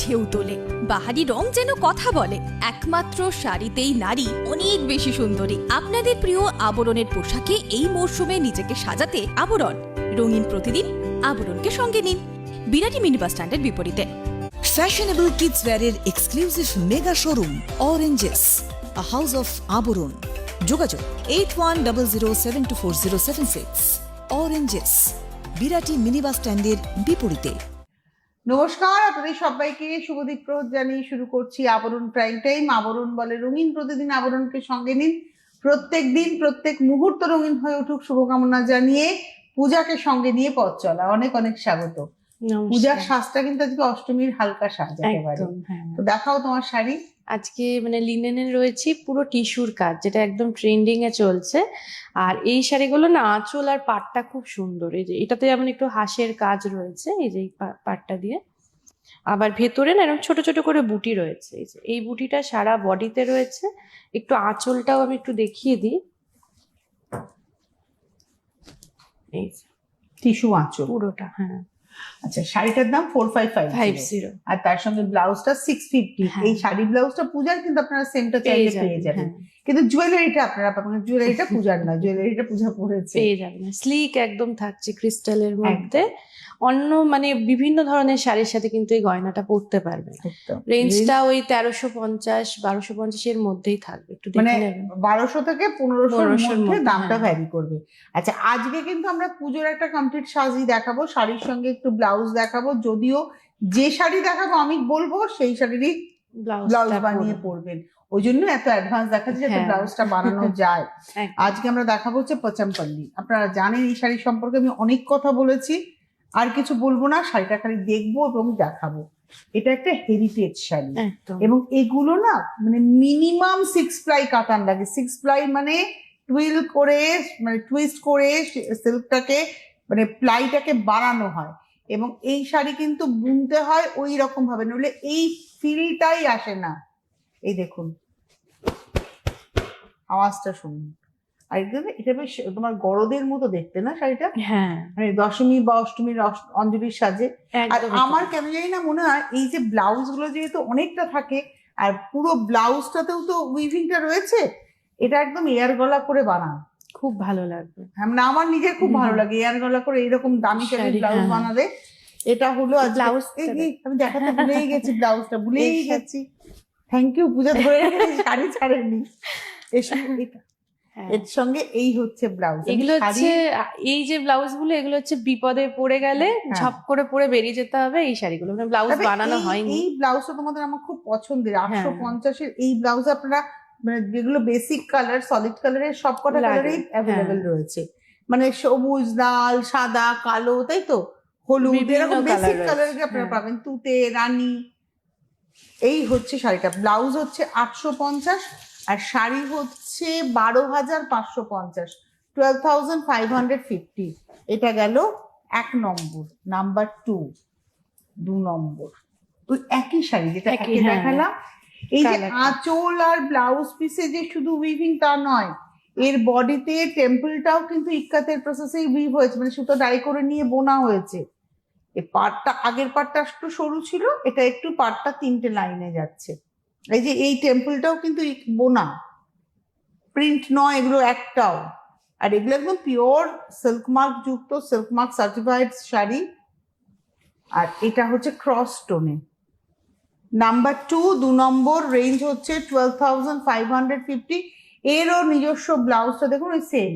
ঢেউ তোলে, বাহারি রং যেন কথা বলে। একমাত্র শাড়িতেই নারী অনেক বেশি সুন্দরী। আপনাদের প্রিয় আবরণের পোশাকে এই মরশুমে নিজেকে সাজাতে আবরণ। রঙিন প্রতিদিন আবরণকে সঙ্গে নিন, বিরাটি মিনি বাস স্ট্যান্ডের বিপরীতে। Fashionable kids wear exclusive mega showroom Oranges, a house of Aburun. যোগাযোগ 8100724076. Oranges, বিরাটি মিনি বাস স্ট্যান্ডের বিপরীতে। নমস্কার, আপনাদের সবাইকে শুভদীপ প্রহর জানিয়ে শুরু করছি আবরণ প্রাইম টাইম। আবরণ বলে রঙিন প্রতিদিন আবরণকে সঙ্গে নিন। প্রত্যেক দিন প্রত্যেক মুহূর্ত রঙিন হয়ে উঠুক শুভকামনা জানিয়ে পূজাকে সঙ্গে নিয়ে পথ চলা। অনেক অনেক স্বাগত। পূজার সাজটা কিন্তু আজকে অষ্টমীর হালকা সাজ একেবারে। তো দেখাও তোমার শাড়ি। আজকে মানে লিনেনের রয়েছে পুরো টিস্যুর কাজ, যেটা একদম ট্রেন্ডিং এ চলছে। আর এই শাড়িগুলো না আঁচল আর পাটটা খুব সুন্দর। এই যে এটাতে যেমন একটু হাঁসের কাজ রয়েছে, এই যে পাটটা দিয়ে, আবার ভেতরে না এরকম ছোট ছোট করে বুটি রয়েছে। এই যে এই বুটিটা সারা বডিতে রয়েছে। একটু আঁচলটাও আমি একটু দেখিয়ে দিই। এই যে টিস্যু আঁচল পুরোটা। হ্যাঁ, আচ্ছা, শাড়িটার দাম 4550 আর তার সঙ্গে ব্লাউজটা 650। এই শাড়ি ব্লাউজটা পূজার, কিন্তু আপনারা সেমটা চাইলে পেয়ে যাবেন। কিন্তু জুয়েলারিটা আপনারা পাবেন, জুয়েলারিটা পূজার না, জুয়েলারিটা পূজা পড়েছে। পেয়ে যাবেন, স্লিক একদম থাকছে ক্রিস্টালের মধ্যে। অন্য মানে বিভিন্ন ধরনের শাড়ির সাথে কিন্তু এই গয়নাটা পরতে পারবে। রেঞ্জটা ওই 1350-1250 এর মধ্যেই থাকবে। একটু মানে দেখে নেবেন, 1200 থেকে 1500 মধ্যে দামটা হ্যাঁ। ভ্যারি করবে। আচ্ছা, আজকে কিন্তু আমরা পুজোর একটা কমপ্লিট সাজই দেখাবো, শাড়ির সঙ্গে একটু ব্লাউজ দেখাবো। যদিও যে শাড়ি দেখাবো আমি বলবো সেই শাড়িরই ব্লাউজ বানিয়ে পরবেন, ওই জন্য এত অ্যাডভান্স দেখাচ্ছি যাতে ব্লাউজটা বানানো যায়। আজকে আমরা দেখাবো হচ্ছে পচামপল্লি। আপনারা জানেন এই শাড়ি সম্পর্কে আমি অনেক কথা বলেছি, আর কিছু বলবো না, শাড়িটা খালি দেখবো এবং দেখাবো। এটা একটা হেরিটেজ শাড়ি এবং এগুলো না মানে মিনিমাম 6 প্লাই কাতান লাগে। 6 প্লাই মানে টুইল করে, মানে টুইস্ট করে সিল্কটাকে মানে প্লাইটাকে বাড়ানো হয়, এবং এই শাড়ি কিন্তু বুনতে হয় ওই রকম ভাবে, নইলে এই ফিলটাই আসে না। এই দেখুন আওয়াজটা শুনুন। আর এটা বেশ তোমার গরদের মতো দেখতে না শাড়িটা? হ্যাঁ, মানে দশমী বা অষ্টমীর অঞ্জলির সাজে। আর আমার কেন জানি না মনে হয় এই যে ব্লাউজ গুলো যেহেতু অনেকটা থাকে, আর পুরো ব্লাউজটাতেও তো উইভিংটা রয়েছে, এটা একদম এয়ার গলা করে বানানো, খুব ভালো লাগবে। হ্যাঁ, মানে আমার নিজের খুব ভালো লাগে এয়ার গলা করে এইরকম দামি শাড়ির ব্লাউজ বানালে। এটা হলো ব্লাউজ। আমি দেখাতে ভুলেই গেছি, ব্লাউজটা ভুলেই গেছি। থ্যাংক ইউ, পূজা ধরে রেখেছি, শাড়ি ছাড়েনি। এর সঙ্গে এই হচ্ছে ব্লাউজ। এগুলো হচ্ছে এই যে ব্লাউজ গুলো, এগুলো হচ্ছে বিপদে পড়ে গেলে ঝপ করে পরে বেরিয়ে যেতে হবে এই শাড়িগুলো। মানে ব্লাউজ বানানো হয়নি। এই ব্লাউজটা তোমাদের আমার খুব পছন্দের। 850-এর এই ব্লাউজ আপনারা মানে যেগুলো বেসিক কালার, সলিড কালারের সব কটা কালারেই অ্যাভেলেবেল রয়েছে। মানে সবুজ, লাল, সাদা, কালো, তাই তো, হলুদ, এরকম বেসিক কালারের আপনারা পাবেন। তুতে, রানী। এই হচ্ছে শাড়িটা। ব্লাউজ হচ্ছে 850 আর শাড়ি হচ্ছে 12,550, 12,550। এটা গেল 1 নম্বর। নাম্বার 2 নম্বর ওই একই শাড়ি যেটা দেখালাম। এই যে আঁচল আর ব্লাউজ পিসে যে শুধু উইভিং তা নয়, এর বডিতে টেম্পলটাও কিন্তু ইক্কাতের প্রসেসেই উইভ হয়েছে, মানে সুতো ডাই করে নিয়ে বোনা হয়েছে। এই পাটটা, আগের পাটটা একটু সরু ছিল, এটা একটু পাটটা 3টে লাইনে যাচ্ছে। এই যে এই টেম্পলটাও কিন্তু বোনা, প্রিন্ট নয় এগুলো একটাও। আর এগুলো একদম পিওর সিল্ক মার্ক যুক্ত, সিল্ক মার্ক সার্টিফাইড শাড়ি। আর এটা হচ্ছে ক্রস স্টোনে। নাম্বার 2 নম্বর, রেঞ্জ হচ্ছে 12,550। এরও নিজস্ব ব্লাউজটা দেখুন ওই সেম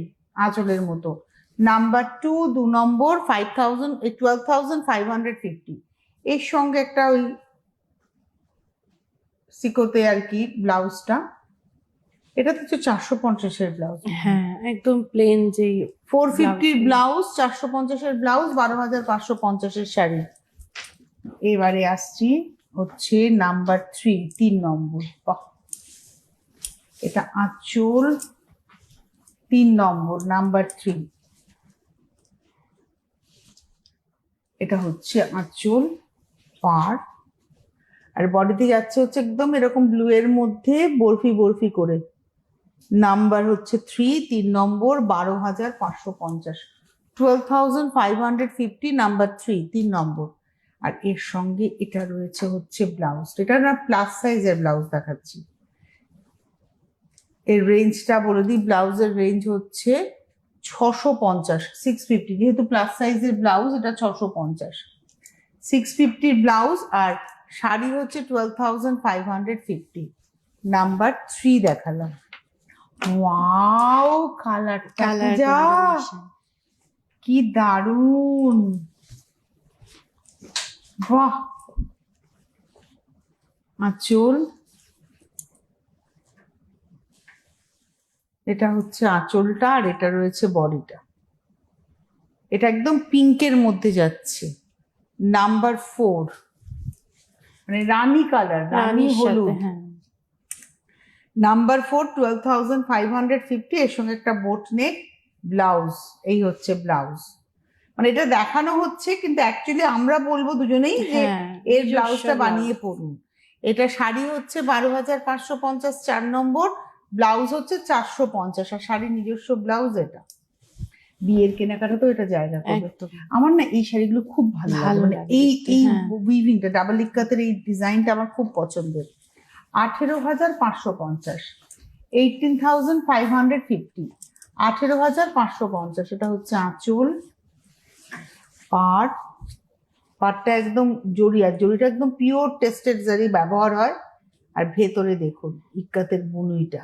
আঁচলের মতো। নাম্বার 2 নম্বর 12,550। এর সঙ্গে একটা ওই সিকোতে আর কি ব্লাউজটা। এটা তো 450-এর ব্লাউজ। হ্যাঁ, একদম প্লেন যে 450 ব্লাউজ, 450-এর ব্লাউজ, 12,550-এর শাড়ি। এবারে আসছি হচ্ছে নাম্বার 3 নম্বর। এটা আঁচল 3 নম্বর, নাম্বার 3। এটা হচ্ছে আঁচল, পাড়, আর বডিতে যাচ্ছে হচ্ছে একদম এরকম ব্লু এর মধ্যে বরফি বরফি করে। নাম্বার হচ্ছে 3 নম্বর, 12,550, 12,550। নাম্বার 3 নম্বর। আর এর সঙ্গে এটা রয়েছে হচ্ছে ব্লাউজ, এটা না প্লাস সাইজের ব্লাউজ দেখাচ্ছি। এর রেঞ্জটা বলে দিই, ব্লাউজের রেঞ্জ হচ্ছে 650, 650, যেহেতু প্লাস সাইজের ব্লাউজ এটা 650, 650 ব্লাউজ। আর শাড়ি হচ্ছে 12,550। নাম্বার 3 দেখালাম। ওয়াও, কালারটা কালার যা কি দারুন, বাহ। আঁচল, এটা হচ্ছে আঁচলটা, আর এটা রয়েছে বডিটা। এটা একদম পিঙ্কের মধ্যে যাচ্ছে। নাম্বার 4, মানে রানী কালার, রানী রানীর সাথে, হলুদ। হ্যাঁ। নাম্বার 4, 12,550। এর সঙ্গে একটা বোট নেক, ব্লাউজ। এই হচ্ছে ব্লাউজ। মানে এটা দেখানো হচ্ছে, কিন্তু অ্যাকচুয়ালি আমরা বলবো দুজনেই যে হ্যাঁ, এর নিজস্ব ব্লাউজটা ব্লাউজ। বানিয়ে পড়ুন। এটা শাড়ি হচ্ছে 12,550, 4 নম্বর, ব্লাউজ হচ্ছে 450, আর শাড়ির নিজস্ব ব্লাউজ এটা। বিয়ের কেনাকাটা তো এটা জায়গা করবে। একদম আমার না এই শাড়িগুলো খুব ভালো লাগে, ভালো মানে লাগে এই দেখতে, এই হ্যাঁ। উইভিংটা, ডাবল ইক্কাতের এই ডিজাইনটা আমার খুব পছন্দের। 18,550, 18,550, 18,550। এটা হচ্ছে আঁচল, পাটটা একদম জরি, আর জরিটা একদম পিওর টেস্টেড জারি ব্যবহার হয়। আর ভেতরে দেখুন ইক্কাতের বুনুইটা,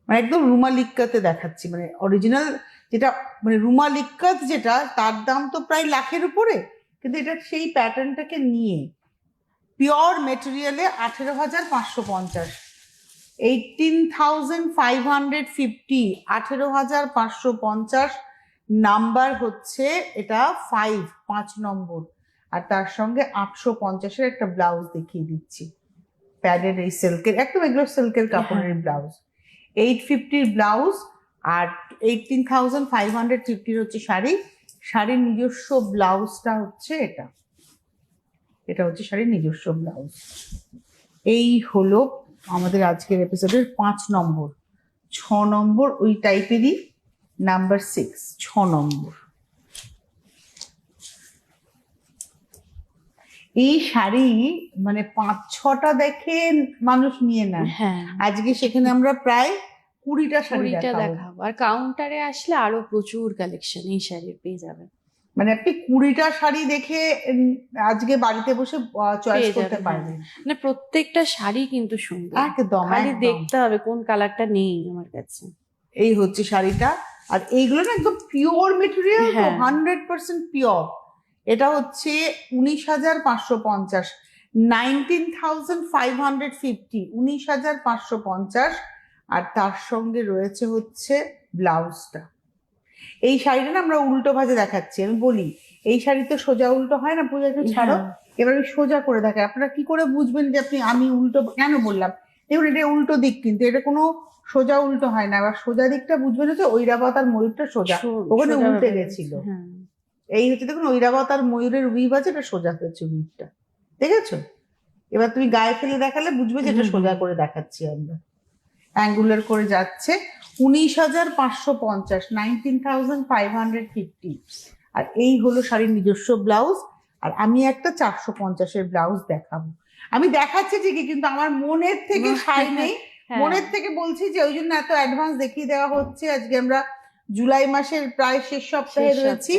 মানে একদম রুমাল ইক্কাতে দেখাচ্ছি, মানে অরিজিনাল যেটা, মানে রুমাল ইক্কাত যেটা, তার দাম তো প্রায় লাখের উপরে, কিন্তু এটা সেই প্যাটার্নটাকে নিয়ে পিওর মেটেরিয়ালে 18,550, 18,550, 18,550। নাম্বার হচ্ছে এটা 5 নম্বর, আর তার সঙ্গে 850-এর একটা ব্লাউজ দেখিয়ে দিচ্ছি, প্যাডেড, এই সিল্কের, একদম এগুলো সিল্কের কাপড়ের ব্লাউজ। 850 ব্লাউজ, আর 18,550 হচ্ছে শাড়ি। শাড়ির নিজস্ব ব্লাউজটা হচ্ছে এটা, এটা হচ্ছে শাড়ির নিজস্ব ব্লাউজ। এই হলো আমাদের আজকের এপিসোডের 5 নম্বর। 6 নম্বর ওই টাইপেরই, নাম্বার 6, 6 নম্বর। এই শাড়ি মানে 5-6টা দেখে মানুষ নিয়ে নেন। হ্যাঁ, আজকে সেখানে আমরা প্রায় 20টা শাড়ি 20টা দেখাবো। দেখাবো। আর কাউন্টারে আসলে আরো প্রচুর কালেকশন এই শাড়ির পেয়ে যাবেন। মানে আপনি 20টা শাড়ি দেখে আজকে বাড়িতে বসে চয়েস পেয়ে করতে যাবেন, পারবেন। হ্যাঁ। মানে প্রত্যেকটা শাড়ি কিন্তু সুন্দর, একদম, খালি একদম। দেখতে হবে কোন কালারটা নেই আমার কাছে। এই হচ্ছে শাড়িটা, আর এইগুলো না একদম পিওর মেটেরিয়াল, তো হ্যাঁ। 100% পিওর। এটা হচ্ছে 19,550, 19,550, 19,550। আর তার সঙ্গে রয়েছে হচ্ছে ব্লাউজটা। এই শাড়িটা না আমরা উল্টো ভাজে দেখাচ্ছি, আমি বলি এই শাড়ি তো সোজা উল্টো হয় না, পূজা একটু ছাড়ো। হ্যাঁ। এবার আমি সোজা করে দেখাই, আপনারা কি করে বুঝবেন যে আমি উল্টো কেন বললাম? দেখুন এটা উল্টো দিক, কিন্তু এটা কোনো সোজা উল্টো হয় না। এবার সোজা দিকটা বুঝবেন হচ্ছে ঐরাবত আর ময়ূরটা সোজা, ওখানে সোজা উল্টে ভাবে গেছিল। হ্যাঁ। এই হচ্ছে দেখুন ঐরাবত আর ময়ূরের উইভ আছে, এটা সোজা হয়েছে উইভটা, দেখেছো? এবার তুমি গায়ে ফেলে দেখালে বুঝবে যে এটা সোজা করে দেখাচ্ছি আমরা, অ্যাঙ্গুলার করে যাচ্ছে। 19,550, 19,550। আর এই হলো শাড়ির নিজস্ব ব্লাউজ। আর আমি একটা 450-এর ব্লাউজ দেখাবো। আমি দেখাচ্ছি ঠিকই, কিন্তু আমার মনের থেকে সাই নেই। হ্যাঁ। মনের থেকে বলছি যে ওই জন্য এত অ্যাডভান্স দেখিয়ে দেওয়া হচ্ছে। আজকে আমরা জুলাই মাসের প্রায় শেষ সপ্তাহে রয়েছি,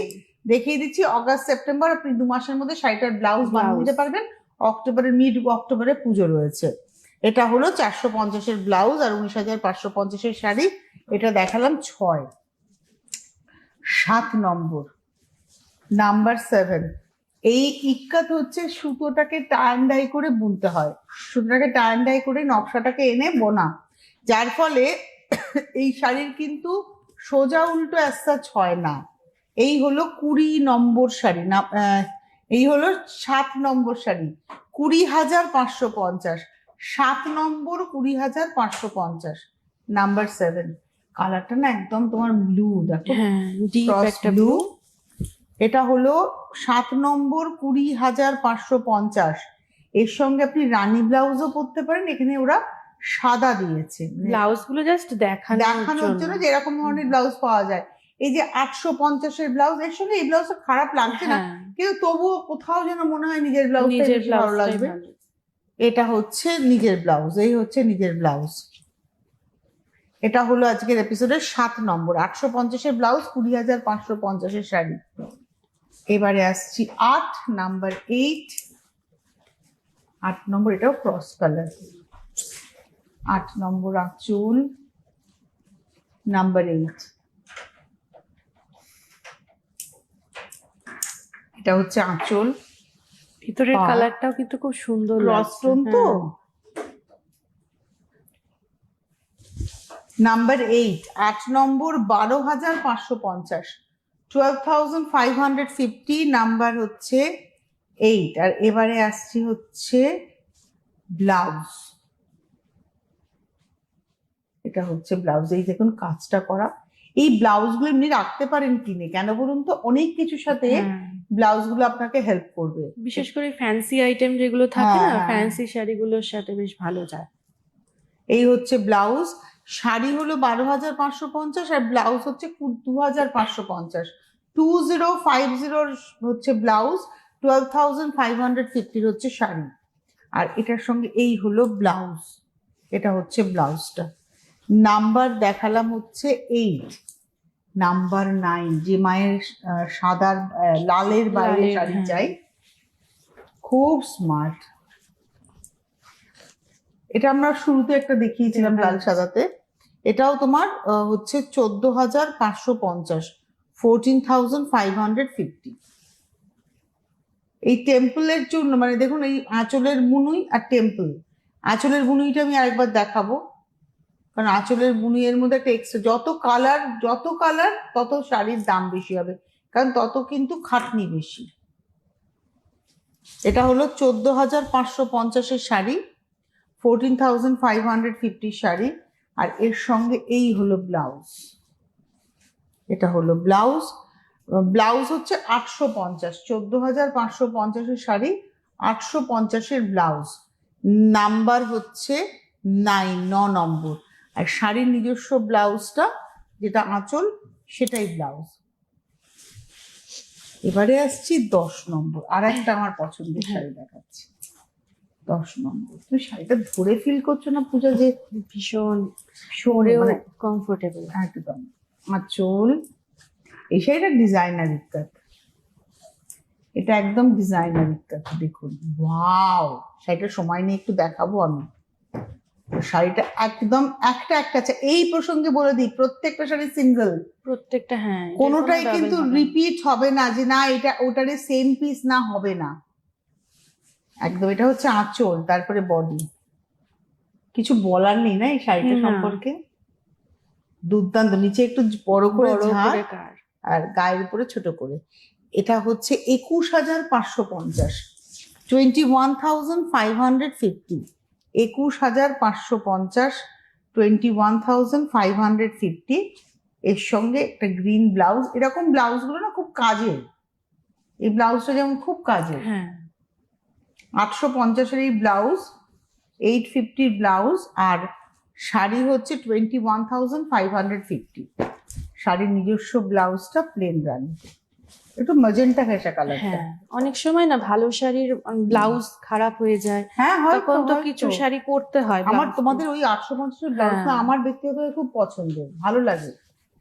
দেখিয়ে দিচ্ছি অগাস্ট সেপ্টেম্বর, আপনি 2 মাসের মধ্যে শাড়িটার ব্লাউজ বানিয়ে নিতে পারবেন। অক্টোবরের মিড অক্টোবরে পুজো রয়েছে। এটা হলো 450-এর ব্লাউজ আর 19,550-এর শাড়ি। এটা দেখালাম 6। 7 নম্বর, নাম্বার 7। এই ইক্কাত হচ্ছে সুতোটাকে টার্ন ডাই করে বুনতে হয়, সুতোটাকে টার্ন ডাই করে নকশাটাকে এনে বোনা, যার ফলে এই শাড়ির কিন্তু সোজা উল্টো অ্যাসাচ হয় না। এই হলো 20 নম্বর শাড়ি, না এই হলো 7 নম্বর শাড়ি, 20,550। 7 নম্বর 20,550, নাম্বার 7। কালারটা না একদম তোমার ব্লু, দেখো হ্যাঁ, ডিপ একটা ব্লু। এটা হলো 7 নম্বর, 20,550। এর সঙ্গে আপনি রানী ব্লাউজও পরতে পারেন, এখানে ওরা সাদা দিয়েছে, ব্লাউজ গুলো জাস্ট দেখানোর দেখানোর জন্য যে এরকম ধরনের ব্লাউজ পাওয়া যায়। এই যে 850-এর ব্লাউজ, এর সঙ্গে এই ব্লাউজটা খারাপ লাগছে না, হ্যাঁ, কিন্তু তবুও কোথাও যেন মনে হয় নিজের ব্লাউজটা নিজের বেশি ভালো ব্লাউজটাই লাগবে। ভালো। এটা হচ্ছে নিজের ব্লাউজ, এই হচ্ছে নিজের ব্লাউজ। এটা হলো আজকের এপিসোডের 7 নম্বর, 850-এর ব্লাউজ, 20,550-এর শাড়ি। এবারে আসছি 8 নাম্বার 8 নম্বর, এটাও ক্রস কালার। 8 নম্বর আঁচল, নাম্বার 8। এটা হচ্ছে আঁচল, ভিতরের আর কালারটাও কিন্তু খুব সুন্দর ক্রস লাগছে। টোন তো। হ্যাঁ। নাম্বার 8, 8 নম্বর, 12,550, 12,550 নাম্বার হচ্ছে 8। আর এবারে আসছি হচ্ছে ব্লাউজ। এটা হচ্ছে ব্লাউজ, এই দেখুন কাজটা করা। এই ব্লাউজগুলো এমনি রাখতে পারেন কিনে, কেন বলুন তো, অনেক কিছুর সাথে হ্যাঁ। ব্লাউজগুলো আপনাকে হেল্প করবে। বিশেষ করে ফ্যান্সি আইটেম যেগুলো থাকে হ্যাঁ, না, হ্যাঁ। ফ্যান্সি শাড়িগুলোর সাথে বেশ ভালো যায়। এই হচ্ছে ব্লাউজ। শাড়ি হলো 12,550 আর ব্লাউজ হচ্ছে 2,550। 2050 হচ্ছে ব্লাউজ, 12,550 হচ্ছে শাড়ি। আর এটার সঙ্গে এই হলো ব্লাউজ, এটা হচ্ছে ব্লাউজটা। নাম্বার দেখালাম হচ্ছে 8। নাম্বার 9, যে মায়ের সাদার লালের বাইরে লালের, শাড়ি হ্যাঁ। চাই, খুব স্মার্ট। এটা আমরা শুরুতে একটা দেখিয়েছিলাম লাল সাদাতে। এটাও তোমার হচ্ছে 14,550, 14,550। এই টেম্পলের জন্য, মানে দেখুন এই আঁচলের বুনুই আর টেম্পল, আঁচলের বুনুইটা আমি আরেকবার দেখাবো, কারণ আঁচলের বুনুইয়ের মধ্যে একটা এক্সট্রা, যত কালার তত শাড়ির দাম বেশি হবে, কারণ তত কিন্তু খাটনি বেশি। এটা হলো 14,550-এর শাড়ি, 14,550 শাড়ি। আর এর সঙ্গে এই হলো ব্লাউজ, এটা হলো ব্লাউজ। ব্লাউজ হচ্ছে 850, 14,550-এর শাড়ি, 850-এর ব্লাউজ। নাম্বার হচ্ছে 9 নম্বর। আর শাড়ির নিজস্ব ব্লাউজটা যেটা আঁচল, সেটাই ব্লাউজ। এবারে আসছি 10 নম্বর, আর একটা আমার পছন্দের শাড়ি দেখাচ্ছি। 10 নম্বর, তুমি শাড়িটা ধরে ফিল করছো না পূজা, যে ভীষণ শোরে মানে কমফোর্টেবল। একদম আঁচল। এই শাড়িটা ডিজাইনার ইক্কাত, এটা একদম ডিজাইনার ইক্কাত। দেখুন ওয়াও, শাড়িটা সময় নিয়ে একটু দেখাবো আমি। শাড়িটা একদম একটা আছে। এই প্রসঙ্গে বলে দিই, প্রত্যেকটা শাড়ি সিঙ্গেল, প্রত্যেকটা, হ্যাঁ, এটার কোনোটাই কোনো double কিন্তু হবে না। রিপিট হবে না, যে না এটা ওটারে সেম পিস না, হবে না একদম। এটা হচ্ছে আঁচল, তারপরে বডি। কিছু বলার নেই না এই শাড়িটা না। সম্পর্কে, দুর্দান্ত। নিচে একটু বড় করে বড় ঝাড়, করে কার। আর গায়ের উপরে ছোট করে। এটা হচ্ছে 21,550, 21,550, 21,550, 21,550। এর সঙ্গে একটা গ্রিন ব্লাউজ। এরকম ব্লাউজগুলো না খুব কাজের, এই ব্লাউজটা যেমন খুব কাজের। হ্যাঁ, 850-এর এই ব্লাউজ, 850 ব্লাউজ। আর শাড়ি হচ্ছে 21,550। শাড়ির নিজস্ব ব্লাউজটা প্লেন রানি, একটু ম্যাজেন্টা ঘেঁষা কালারটা। হ্যাঁ, অনেক সময় না ভালো শাড়ির ব্লাউজ খারাপ হয়ে যায়, হ্যাঁ, তখন তো কিছু শাড়ি করতে হয় আমার blouse তোমাদের দিয়ে। ওই 850-এর ব্লাউজটা হ্যাঁ। আমার ব্যক্তিগতভাবে খুব পছন্দের, ভালো লাগে।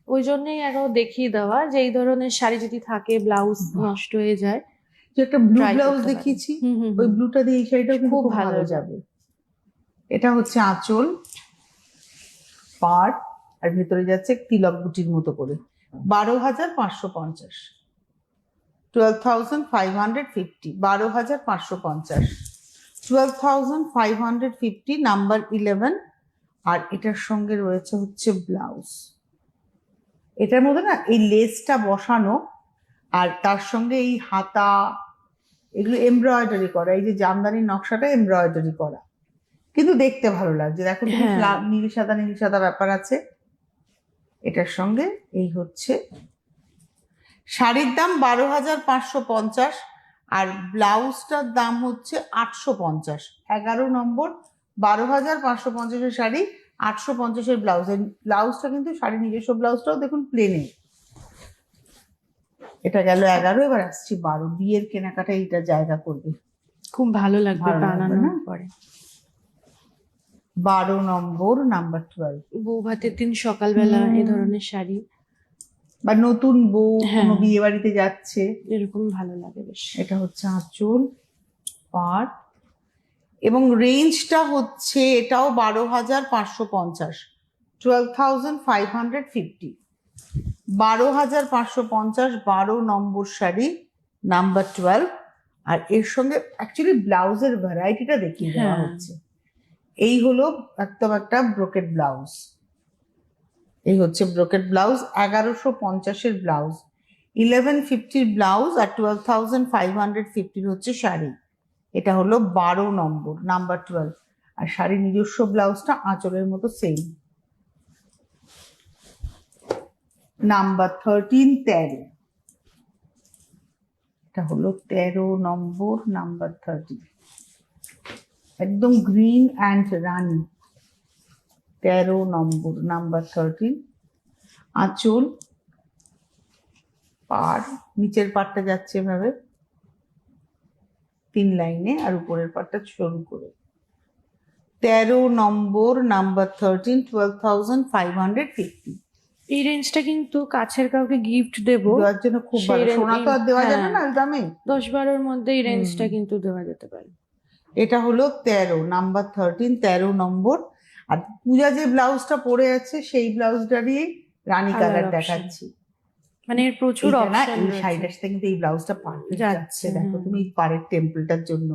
ওই জন্যই আরো দেখিয়ে দেওয়া যে এই ধরনের শাড়ি যদি থাকে ব্লাউজ নষ্ট হয়ে যায়। যে একটা ব্লু Try ব্লাউজ করতে পারেন। দেখিয়েছি, হুম, হুম, ওই হুম। ব্লুটা দিয়ে এই শাড়িটাও কিন্তু খুব খুব ভালো ভালো যাবে। এটা হচ্ছে আঁচল, পাড়, আর ভেতরে যাচ্ছে তিলক বুটির মতো করে। 12,550, 12,550, 12,550, 12,550 নাম্বার 11। আর এটার সঙ্গে রয়েছে হচ্ছে ব্লাউজ। এটার মধ্যে না এই লেসটা বসানো, আর তার সঙ্গে এই হাতা, এগুলো এমব্রয়ডারি করা, এই যে জামদানির নকশাটা এমব্রয়ডারি করা, কিন্তু দেখতে ভালো লাগছে। দেখো তুমি হ্যাঁ। নীল সাদা ব্যাপার আছে। এটার সঙ্গে এই হচ্ছে শাড়ির দাম 12,550, আর ব্লাউজটার দাম হচ্ছে 850। 11 নম্বর, 12,550-এর শাড়ি, 850-এর ব্লাউজ। ব্লাউজটা কিন্তু শাড়ির নিজস্ব ব্লাউজটাও দেখুন প্লেনে, এটা গেল 11, এবার আসছি 12। বিয়ের কেনাকাটা এইটা জায়গা করবে। খুব ভালো লাগবে ভালো লাগবে বানানোর না? পরে। 12 নম্বর, নাম্বার 12। বউ ভাতের দিন সকালবেলা হুম। এ ধরনের শাড়ি বা নতুন বউ হ্যাঁ। কোনো বিয়ে বাড়িতে যাচ্ছে, এরকম ভালো লাগে বেশ। এটা হচ্ছে আঁচল, পাড়, এবং রেঞ্জটা হচ্ছে এটাও 12,550, 12,550, 12,550, 12 নম্বর শাড়ি, নাম্বার 12। আর এর সঙ্গে অ্যাকচুয়ালি ব্লাউজের ভ্যারাইটিটা দেখিয়ে দেওয়া হ্যাঁ। হচ্ছে। এই হলো একদম একটা ব্রোকেট ব্লাউজ, এই হচ্ছে ব্রোকেট ব্লাউজ, 1150-এর ব্লাউজ, 1150 ব্লাউজ, আর 12,550 হচ্ছে শাড়ি। এটা হলো 12 নম্বর, নাম্বার 12। আর শাড়ির নিজস্ব ব্লাউজটা আঁচলের মতো সেম। নাম্বার 13, 13। এটা হলো 13 নম্বর, নাম্বার 13, একদম green and Rani. 13 number, number 13। আঁচল, পাড়, নিচের পাড়টা যাচ্ছে এভাবে 3 লাইনে, আর উপরের পাড়টা সরু করে। 13 নম্বর, নাম্বার 13, 12,550। এই রেঞ্জটা কিন্তু কাছের কাউকে গিফট দেব, দেওয়ার জন্য খুব ভালো। সেই সোনা তো আর দেওয়া যাবে হ্যাঁ। না ওই দামে। 10-12-এর মধ্যে এই রেঞ্জটা কিন্তু দেওয়া যেতে পারে। এটা হলো 13, নাম্বার 13, 13 নম্বর। আর পূজা যে ব্লাউজটা পরে আছে সেই ব্লাউজটারই রানী Colour কালার option। দেখাচ্ছি। মানে এর প্রচুর এইটা না, অপশন এই রয়েছে। শাড়িটার সাথে কিন্তু এই ব্লাউজটা পারফেক্ট যাচ্ছে, যাচ্ছে। দেখো হুম। তুমি পাড়ের টেম্পলটার জন্য।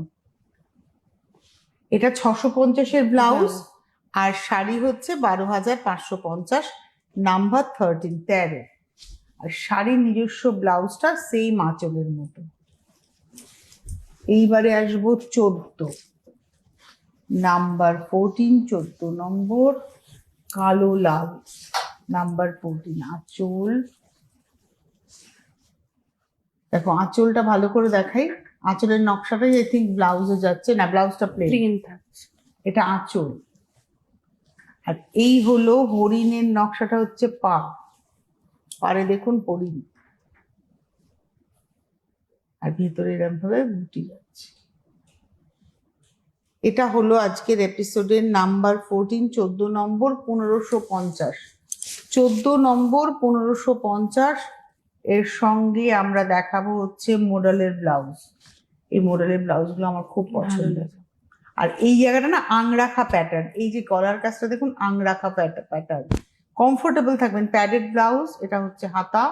এটা 650-এর ব্লাউজ, আর শাড়ি হচ্ছে 12,550, নাম্বার 13, 13। আর শাড়ির নিজস্ব ব্লাউজটা সেম আঁচলের মতো। এইবারে আসবো 14, নাম্বার 14, 14 নম্বর, কালো লাল, নাম্বার 14। আঁচল, দেখো আঁচলটা ভালো করে দেখাই। আঁচলের নকশাটাই আই থিঙ্ক ব্লাউজে যাচ্ছে না, ব্লাউজটা প্লেন, প্লেন থাকছে। এটা আঁচল। আর এই হলো হরিণের নকশাটা হচ্ছে পা, পারে দেখুন হরিণ, আর ভিতরে এরকম ভাবে বুটি যাচ্ছে। এটা হলো আজকের এপিসোডের নাম্বার 14, 14 নম্বর, 1550, 14 নম্বর, 1550। এর সঙ্গে আমরা দেখাবো হচ্ছে মডেলের ব্লাউজ। এই মডেলের ব্লাউজগুলো আমার খুব ভালো পছন্দ। লাগে। আর এই জায়গাটা না আংরাখা প্যাটার্ন, এই যে গলার কাজটা দেখুন আংরাখা প্যাটার্ন, কমফোর্টেবল থাকবেন। প্যাডেড ব্লাউজ, এটা হচ্ছে হাতা,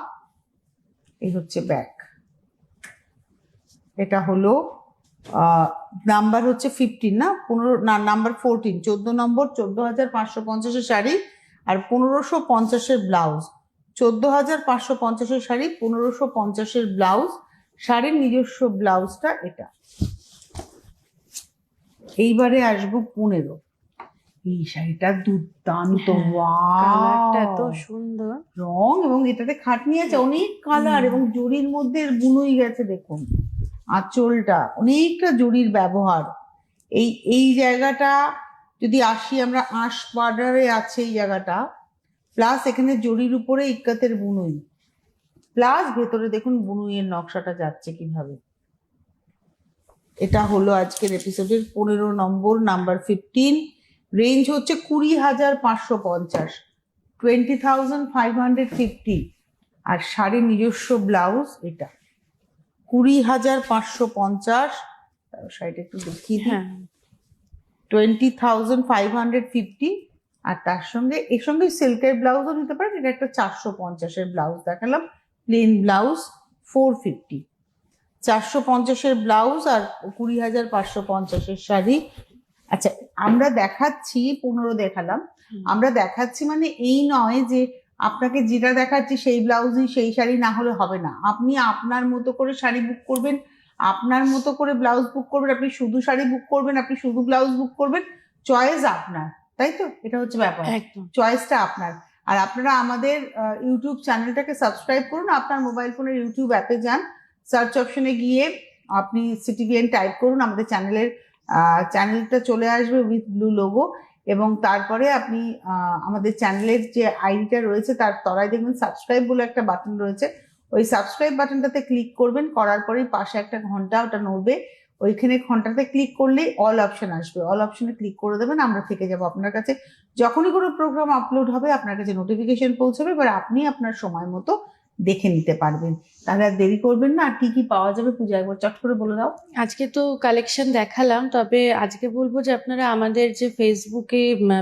এই হচ্ছে ব্যাক। এটা হলো নাম্বার হচ্ছে 15 না 15 না, নাম্বার 14, 14 নম্বর, 14,550-এর শাড়ি, আর 1550-এর ব্লাউজ। 14,550-এর শাড়ি, 1550-এর ব্লাউজ, শাড়ির নিজস্ব ব্লাউজটা এটা। এইবারে আসবো 15। এই শাড়িটা দুর্দান্ত, কালারটা ওয়াও, এত সুন্দর। রং এবং এটাতে খাটনি আছে, অনেক কালার, এবং জরির মধ্যে বুনোই গেছে দেখুন। আঁচলটা অনেকটা জরির ব্যবহার। এই জায়গাটা যদি আসি আমরা, আঁশ বর্ডারে আছে এই জায়গাটা, প্লাস এখানে জরির উপরে ইক্কাতের বুনোই, প্লাস ভেতরে দেখুন বুনুইয়ের নকশাটা যাচ্ছে কিভাবে। এটা হলো আজকের এপিসোডের 15 নম্বর, নাম্বার 15। রেঞ্জ হচ্ছে 20,550, 20,550। আর শাড়ির নিজস্ব ব্লাউজ এটা 20,550। শাড়িটা একটু দেখিয়ে দিই। হ্যাঁ 20,550। আর তার সঙ্গে এর সঙ্গে সিল্কের ব্লাউজও নিতে পারেন। এটা একটা 450-এর ব্লাউজ দেখালাম, প্লেন ব্লাউজ 450, 450-এর ব্লাউজ আর 20,550-এর শাড়ি। আচ্ছা, আমরা দেখাচ্ছি 15 দেখালাম, আমরা দেখাচ্ছি মানে এই নয় যে আপনাকে যেটা দেখাচ্ছি সেই ব্লাউজই সেই শাড়ি না হলে হবে না। আপনি আপনার মতো করে শাড়ি বুক করবেন, আপনার মতো করে ব্লাউজ বুক করবেন, আপনি শুধু শাড়ি বুক করবেন, আপনি শুধু ব্লাউজ বুক করবেন, চয়েস আপনার, তাই তো? এটা হচ্ছে ব্যাপার, একদম। চয়েসটা আপনার। আর আপনারা আমাদের ইউটিউব চ্যানেলটাকে সাবস্ক্রাইব করুন। আপনার মোবাইল ফোনের ইউটিউব অ্যাপে যান, সার্চ অপশনে গিয়ে আপনি সিটিভিএন টাইপ করুন, আমাদের চ্যানেলটা চলে আসবে উইথ ব্লু লোগো, এবং তারপরে আপনি আমাদের চ্যানেলের যে আইডিটা রয়েছে তার তলায় দেখবেন সাবস্ক্রাইব বলে একটা বাটন রয়েছে, ওই সাবস্ক্রাইব বাটনটাতে ক্লিক করবেন, করার পরেই পাশে একটা ঘন্টা ওটা নড়বে, ওইখানে ঘন্টাতে ক্লিক করলেই অল অপশন আসবে, অল অপশনে ক্লিক করে দেবেন, আমরা থেকে যাব আপনার কাছে। যখনই কোনো প্রোগ্রাম আপলোড হবে আপনার কাছে নোটিফিকেশন পৌঁছাবে, এবার আপনি আপনার সময় মতো দেখে নিতে পারবেন। তাহলে আর দেরি করবেন না। আর কি কি পাওয়া যাবে পূজা একবার চট করে বলে দাও। আজকে তো কালেকশন দেখালাম, তবে আজকে বলবো যে আপনারা আমাদের যে ফেসবুকে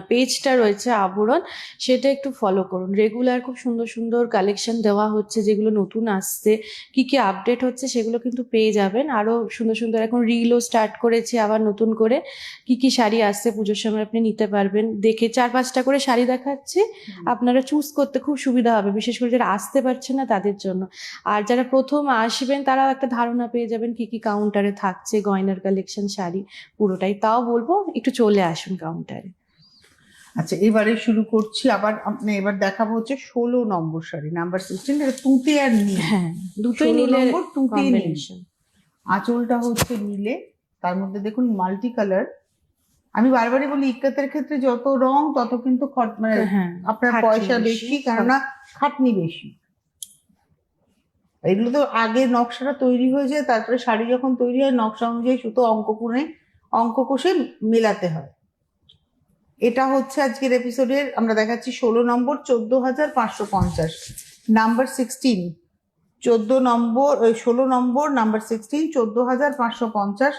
পেজটা রয়েছে আবরণ, সেটা একটু ফলো করুন। রেগুলার খুব সুন্দর সুন্দর কালেকশন দেওয়া হচ্ছে, যেগুলো নতুন আসছে, কি কি আপডেট হচ্ছে সেগুলো কিন্তু পেয়ে যাবেন। আরো সুন্দর সুন্দর এখন রিলও স্টার্ট করেছি আবার নতুন করে, কি কি শাড়ি আসছে পুজোর সময় আপনি নিতে পারবেন। দেখে 4-5টা করে শাড়ি দেখাচ্ছি, আপনারা চুজ করতে খুব সুবিধা হবে, বিশেষ করে যারা আসতে পারছে না তাদের জন্য। আর যারা প্রথম আসবেন তারাও একটা ধারণা পেয়ে যাবেন কি কি কাউন্টারে থাকছে, গয়নার কালেকশন, শাড়ি পুরোটাই। তাও বলবো একটু চলে আসুন কাউন্টারে। আচ্ছা, এবারে শুরু করছি। আবার এবার দেখাবো হচ্ছে 16 নম্বর শাড়ি, নাম্বার 16, এটা তুঁতে আর নীল। হ্যাঁ, দুটোই 16 নীলের নম্বর তুঁতে নীল। কম্বিনেশন। আঁচলটা হচ্ছে নীলে, তার মধ্যে দেখুন মাল্টি কালার। আমি বারবারই বলি ইক্কাতের ক্ষেত্রে যত রং তত কিন্তু মানে হ্যাঁ, আপনার খাটনি পয়সা বেশি, বেশি, কেননা খাটনি বেশি। এগুলো তো আগে নকশাটা তৈরি হয়ে যায়, তারপরে শাড়ি যখন তৈরি হয় নকশা অনুযায়ী সুতো অঙ্ক কষে মেলাতে হয়। এটা হচ্ছে আজকের এপিসোডের আমরা দেখাচ্ছি 16 নম্বর 14,550, নাম্বার 16। 14 নম্বর 16 নম্বর নাম্বার 16 14,550।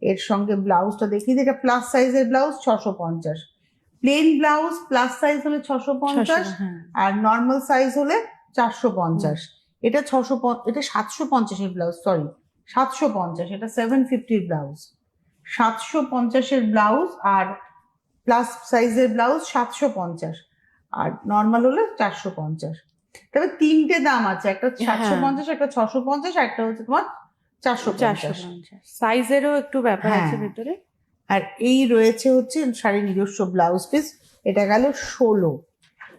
এর সঙ্গে ব্লাউজটা দেখিয়ে দিই, এটা প্লাস সাইজের blouse 650। Plain blouse plus size হলে 650, হ্যাঁ। আর নর্মাল সাইজ হলে 450। এটা 750-এর ব্লাউজ, সরি 750, এটা 750-র ব্লাউজ, 750-এর ব্লাউজ, আর প্লাস সাইজের ব্লাউজ 750, আর নর্মাল হলে 450। তবে তিনটে দাম আছে, একটা 750, একটা 650, আর একটা হচ্ছে তোমার 450। সাইজেরও একটু ব্যাপার হ্যাঁ। আছে ভেতরে। আর এই রয়েছে হচ্ছে শাড়ির নিজস্ব ব্লাউজ পিস। এটা গেল 16।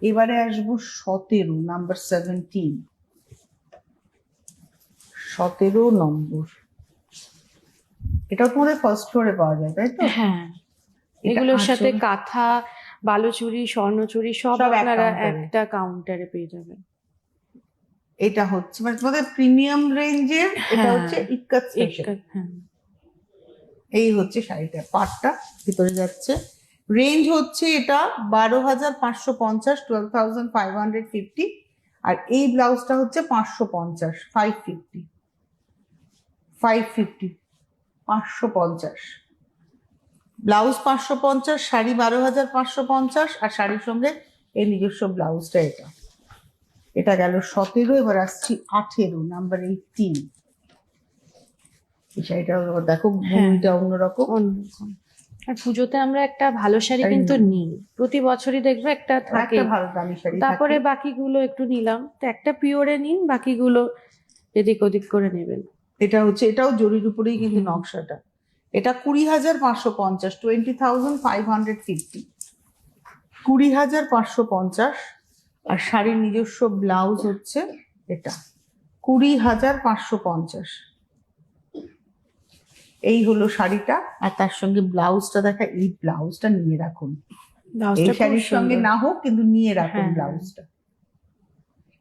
এবারে আসবো 17, নাম্বার 17। 17 নম্বর, এটাও তোমাদের ফার্স্ট ফ্লোরে পাওয়া যায় তাই তো? হ্যাঁ, এটা এগুলোর সাথে আঁচল। কাঁথা, বালুচুরি, স্বর্ণচুরি সব সব এক আপনারা কাউন্টারে। একটা কাউন্টারে পেয়ে যাবেন। এটা হচ্ছে মানে তোমাদের প্রিমিয়াম রেঞ্জের, এটা হ্যাঁ, হচ্ছে ইক্কাত স্পেশাল। হ্যাঁ, এই হচ্ছে শাড়িটা, পাটটা ভিতরে যাচ্ছে। রেঞ্জ হচ্ছে এটা 12,550, 12,550। আর এই ব্লাউজটা হচ্ছে 550, 550, 550। ব্লাউজ 550, শাড়ি 12,550, আর শাড়ির সঙ্গে এই নিজস্ব ব্লাউজটা। এটা গেল 17। এবার আসছি 18, নাম্বার 18। এই শাড়িটা দেখো, ভূমিটা অন্যরকম। অন্যরকম। আর পুজোতে আমরা একটা ভালো শাড়ি শাড়ি কিন্তু নিই। নিই, প্রতি বছরই দেখবে একটা থাকে। একটা ভালো দামি শাড়ি তারপরে থাকে। বাকিগুলো একটু নিলাম, তো একটা পিওরে নিন, বাকিগুলো এদিক ওদিক করে নেবেন। এটা হচ্ছে, এটাও জরির উপরেই কিন্তু হুম। নকশাটা। এটা 20,550, 20,550, 20,550। আর শাড়ির নিজস্ব ব্লাউজ হচ্ছে এটা 20,550। এই হলো শাড়িটা। আর তার সঙ্গে ব্লাউজটা দেখা, এই ব্লাউজটা নিয়ে রাখুন, এই ব্লাউজটা খুব শাড়ির সঙ্গে সুন্দর। না হোক কিন্তু নিয়ে রাখুন হ্যাঁ। ব্লাউজটা।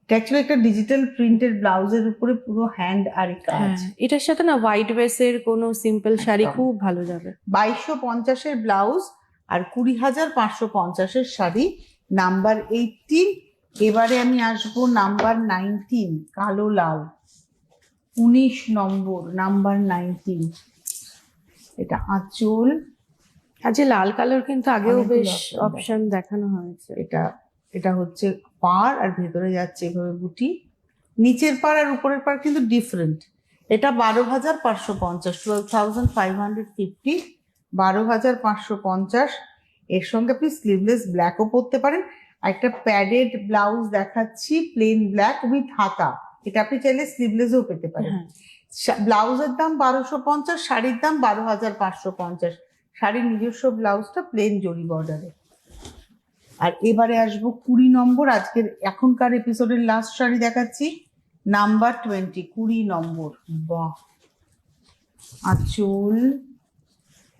এটা অ্যাকচুয়ালি একটা ডিজিটাল প্রিন্টের ব্লাউজের উপরে পুরো হ্যান্ড আর কাজ। হ্যাঁ, এটার সাথে না হোয়াইট বেসের কোনো সিম্পল শাড়ি একদম। খুব ভালো যাবে। 2,250-এর ব্লাউজ আর 20,550-এর শাড়ি, নাম্বার 18। এবারে আমি আসবো নাম্বার 19, কালো লাল, 19 নম্বর, নাম্বার 19। এটা আঁচল। আর যে লাল কালার কিন্তু আগেও অনেকগুলো বেশ option অপশন দেখানো হয়েছে। এটা হচ্ছে পাড়, আর ভেতরে যাচ্ছে এভাবে বুটি। নিচের পাড় আর উপরের পাড় কিন্তু ডিফারেন্ট। এটা 12,550, 12,550, 12,550। এর সঙ্গে আপনি স্লিভলেস ব্ল্যাকও পরতে পারেন। আর একটা প্যাডেড ব্লাউজ দেখাচ্ছি, প্লেন ব্ল্যাক উইথ হাতা। এটা আপনি চাইলে স্লিভলেসও পেতে পারেন। হ্যাঁ, ব্লাউজের দাম 1,250, শাড়ির দাম 12,550। শাড়ির নিজস্ব ব্লাউজটা প্লেন জরি বর্ডারে। আর এবারে আসবো 20 নম্বর, আজকের এখনকার এপিসোডের লাস্ট শাড়ি দেখাচ্ছি, নাম্বার 20, 20 নম্বর। বাহ, আঁচল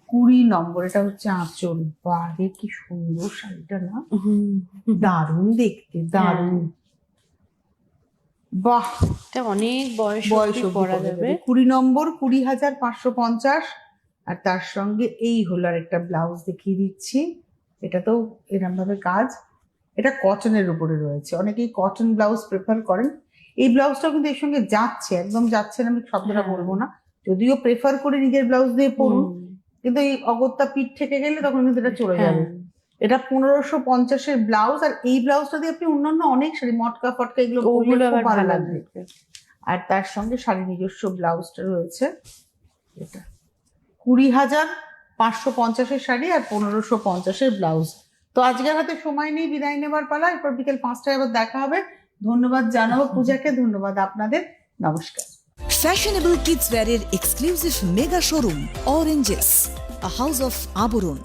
20 নম্বর, এটা হচ্ছে আঁচল। বাহ, কি সুন্দর শাড়িটা না, হুম, দারুণ দেখতে, দারুণ বাহ, এটা অনেক বয়স বয়স অবধি অবধি পরা পরা যাবে। যাবে। 20 নম্বর 20,550। আর তার সঙ্গে এই হলো আর একটা ব্লাউজ দেখিয়ে দিচ্ছি। এটা তো এরকম ভাবে কাজ, এটা কটনের উপরে রয়েছে, অনেকেই কটন ব্লাউজ প্রেফার করেন। এই ব্লাউজটাও কিন্তু এর সঙ্গে যাচ্ছে, একদম যাচ্ছে না আমি শব্দটা হ্যাঁ। বলবো না, যদিও প্রেফার করে নিজের ব্লাউজ দিয়ে পরুন, হুম, কিন্তু এই অগত্যা পিঠ থেকে গেলে তখন কিন্তু এটা চলে হ্যাঁ। যাবে। এটা 1550-এর ব্লাউজ, আর এই ব্লাউজটা দিয়ে আপনি অন্যান্য অনেক শাড়ি, মটকা ফটকা এগুলো পরলে ওগুলো খুব আবার ভালো ভালো লাগবে। লাগবে। আর তার সঙ্গে শাড়ি নিজস্ব ব্লাউজটা রয়েছে। এটা 20,550-এর শাড়ি আর 1550-এর ব্লাউজ। তো আজকের হাতে সময় নেই, বিদায় নেবার পালা, এরপর বিকেল 5টায় আবার দেখা হবে। ধন্যবাদ জানাবো পূজাকে, ধন্যবাদ আপনাদের, নমস্কার। Fashionable kids wear এর exclusive mega showroom Oranges, a house of আবরণ।